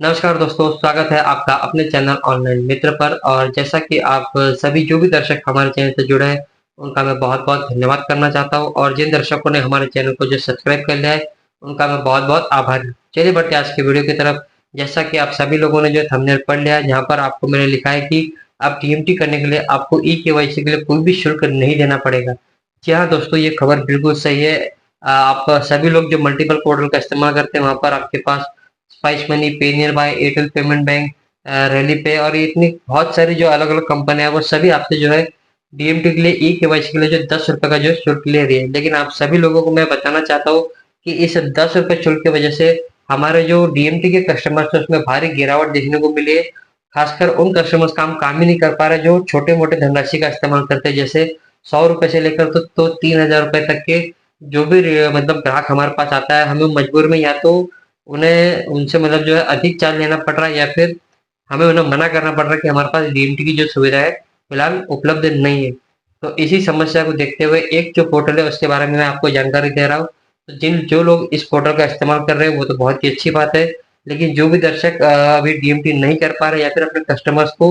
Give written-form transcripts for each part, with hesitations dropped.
नमस्कार दोस्तों, स्वागत है आपका अपने चैनल ऑनलाइन मित्र पर। और जैसा कि आप सभी जो भी दर्शक हमारे चैनल से जुड़े हैं, उनका मैं बहुत-बहुत धन्यवाद करना चाहता हूं। और जिन दर्शकों ने हमारे चैनल को जो सब्सक्राइब कर लिया है, उनका मैं बहुत-बहुत आभारी हूं। चलिए बढ़ते हैं आज की वीडियो की तरफ। जैसा कि आप सभी लोगों ने जो थंबनेल पढ़ लिया है, जहाँ पर आपको मैंने लिखा है कि आप टीएमटी करने के लिए आपको ई-केवाईसी के लिए कोई भी शुल्क नहीं देना पड़ेगा। जी हाँ दोस्तों, ये खबर बिल्कुल सही है। आप सभी लोग जो मल्टीपल पोर्टल का इस्तेमाल करते हैं, वहाँ पर आपके पास स्पाइस मनी, पे near by, Airtel payment bank, rally पे और ये इतनी बहुत सारी जो अलग अलग कंपनियां हैं, वो सभी आपसे जो है डीएमटी के लिए ई केवाईसी के लिए जो 10 रुपए का जो शुल्क ले रही है। लेकिन आप सभी लोगों को मैं बताना चाहता हूँ कि इस 10 रुपए शुल्क की वजह से हमारे जो डीएमटी के कस्टमर्स है उसमें भारी गिरावट देखने को मिली है। खासकर उन कस्टमर्स का हम काम ही नहीं कर पा रहे जो छोटे मोटे धनराशि का इस्तेमाल करते हैं, जैसे 100 रुपए से लेकर तो 3,000 रुपए तक के जो भी मतलब ग्राहक हमारे पास आता है, हमें मजबूर में या तो उन्हें उनसे मतलब जो है अधिक चार्ज लेना पड़ रहा है, या फिर हमें उन्हें मना करना पड़ रहा है कि हमारे पास डीएमटी की जो सुविधा है फिलहाल उपलब्ध नहीं है। तो इसी समस्या को देखते हुए एक जो पोर्टल है उसके बारे में मैं आपको जानकारी दे रहा हूँ। तो जिन जो लोग इस पोर्टल का इस्तेमाल कर रहे हैं वो तो बहुत ही अच्छी बात है। लेकिन जो भी दर्शक अभी डीएमटी नहीं कर पा रहे या फिर अपने कस्टमर्स को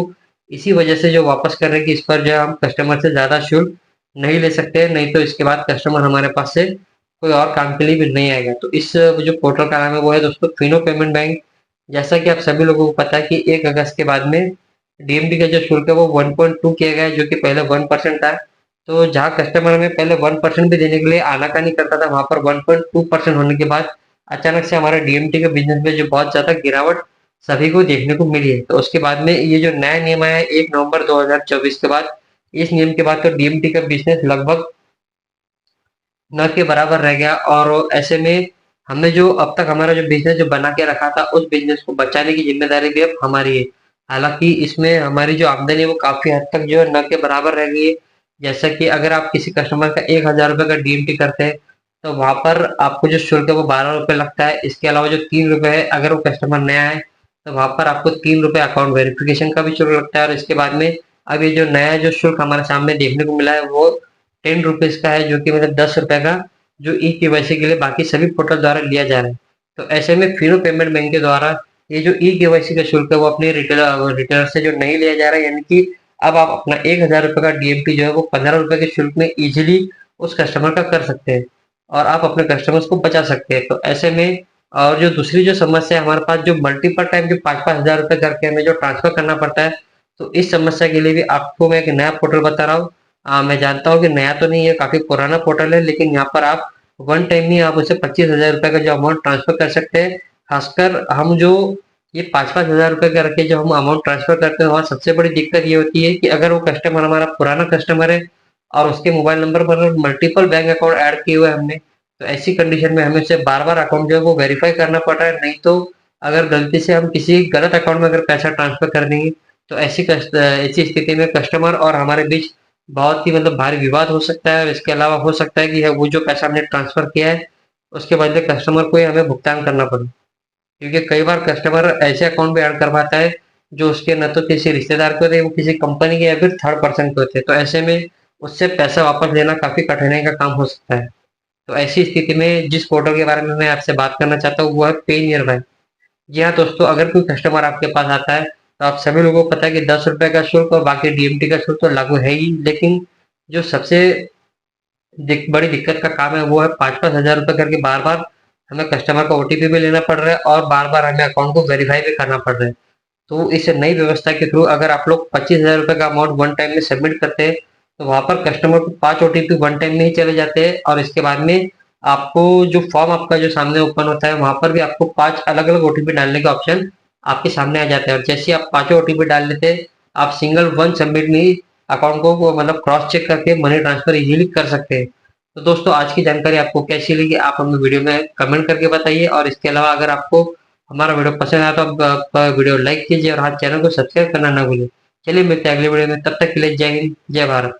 इसी वजह से जो वापस कर रहे हैं कि इस पर जो है हम कस्टमर से ज़्यादा शुल्क नहीं ले सकते, नहीं तो इसके बाद कस्टमर हमारे पास से कोई और काम के लिए भी नहीं आएगा। तो इस जो पोर्टल का नाम है वो है दोस्तों फिनो पेमेंट बैंक। जैसा कि आप सभी लोगों को पता है कि 1 अगस्त के बाद में डीएमटी का जो शुल्क है वो 1.2 किया गया है, जो कि पहले 1% था। तो जहाँ कस्टमर में पहले 1% भी देने के लिए आनाकानी करता था, वहां पर 1.2% होने के बाद अचानक से हमारे डीएमटी के बिजनेस में जो बहुत ज्यादा गिरावट सभी को देखने को मिली है। तो उसके बाद में ये जो नया नियम आया है 1 नवंबर 2024 के बाद, इस नियम के बाद तो डीएमटी का बिजनेस लगभग न के बराबर रह गया। और ऐसे में हमने जो अब तक हमारा जो बिजनेस जो बना के रखा था, उस बिजनेस को बचाने की जिम्मेदारी भी अब हमारी है। हालांकि इसमें हमारी जो आमदनी है वो काफी हद तक जो है न के बराबर रह गई है। जैसा कि अगर आप किसी कस्टमर का 1,000 रुपये का डीएमटी करते हैं, तो वहां पर आपको जो शुल्क है वो 12 रुपये लगता है। इसके अलावा जो 3 रुपये है, अगर वो कस्टमर नया है तो वहां पर आपको 3 रुपये अकाउंट वेरिफिकेशन का भी शुल्क लगता है। और इसके बाद में अब ये जो नया जो शुल्क हमारे सामने देखने को मिला है वो 10 रुपीज का है, जो कि मतलब 10 रुपए का जो ई केवाईसी के लिए बाकी सभी पोर्टल द्वारा लिया जा रहा है। तो ऐसे में फिनो पेमेंट बैंक के द्वारा ये जो ई केवाईसी का शुल्क है वो अपने रिटेलर से जो नहीं लिया जा रहा है, यानी कि अब आप अपना 1,000 रुपये का डीएमटी जो है वो 15 रुपए के शुल्क में इजीली उस कस्टमर का कर सकते हैं और आप अपने कस्टमर्स को बचा सकते हैं। तो ऐसे में और जो दूसरी जो समस्या है, हमारे पास जो मल्टीपल टाइम जो 5-5 हज़ार रुपये करके हमें जो ट्रांसफर करना पड़ता है, तो इस समस्या के लिए भी आपको मैं एक नया पोर्टल बता रहा हूँ। मैं जानता हूँ कि नया तो नहीं है, काफी पुराना पोर्टल है, लेकिन यहाँ पर आप वन टाइम ही आप उसे 25,000 रुपये का जो अमाउंट ट्रांसफर कर सकते हैं। खासकर हम जो ये 5-5 हज़ार रुपये करके जो हम अमाउंट ट्रांसफर करते हैं, वहाँ सबसे बड़ी दिक्कत ये होती है कि अगर वो कस्टमर हमारा पुराना कस्टमर है और उसके मोबाइल नंबर पर मल्टीपल बैंक अकाउंट ऐड किए हुए हैं हमने, तो ऐसी कंडीशन में हमें उसे बार बार अकाउंट जो है वो वेरीफाई करना पड़ रहा है। नहीं तो अगर गलती से हम किसी गलत अकाउंट में अगर पैसा ट्रांसफर कर देंगे, तो ऐसी स्थिति में कस्टमर और हमारे बीच बहुत ही मतलब भारी विवाद हो सकता है। और इसके अलावा हो सकता है कि वो जो पैसा हमने ट्रांसफर किया है उसके बदले कस्टमर को ही हमें भुगतान करना पड़े, क्योंकि कई बार कस्टमर ऐसे अकाउंट भी ऐड करवाता है जो उसके न तो किसी रिश्तेदार के होते हैं, वो किसी कंपनी के या फिर थर्ड पर्सन के होते हैं। तो ऐसे में उससे पैसा वापस लेना काफी कठिनाई का काम हो सकता है। तो ऐसी स्थिति में जिस पोर्टल के बारे में मैं आपसे बात करना चाहता हूँ वो है पे नियर बाय। जी हाँ दोस्तों, अगर कोई कस्टमर आपके पास आता है, तो आप सभी लोगों को पता है कि 10 रुपए का शुल्क और बाकी डीएमटी का शुल्क तो लागू है ही। लेकिन जो सबसे बड़ी दिक्कत का काम है वो है 5-5 हज़ार रुपये करके बार बार हमें कस्टमर का ओटीपी भी लेना पड़ रहा है और बार बार हमें अकाउंट को वेरीफाई भी करना पड़ रहा है। तो इस नई व्यवस्था के थ्रू अगर आप लोग 25,000 रुपये का अमाउंट वन टाइम में सबमिट करते हैं, तो वहां पर कस्टमर को 5 ओटीपी वन टाइम में ही चले जाते हैं। और इसके बाद में आपको जो फॉर्म आपका जो सामने ओपन होता है, वहां पर भी आपको 5 अलग अलग ओटीपी डालने का ऑप्शन आपके सामने आ जाता है। और जैसे ही आप 5 ओटीपी डाल लेते हैं, आप सिंगल वन सबमिट में ही अकाउंट को मतलब क्रॉस चेक करके मनी ट्रांसफर इजीली कर सकते हैं। तो दोस्तों, आज की जानकारी आपको कैसी लगी आप हमें वीडियो में कमेंट करके बताइए। और इसके अलावा अगर आपको हमारा वीडियो पसंद आया तो आप वीडियो लाइक कीजिए और हाँ, चैनल को सब्सक्राइब करना ना भूलिए। चलिए मिलते हैं अगले वीडियो में, तब तक के लिए जय हिंद, जय भारत।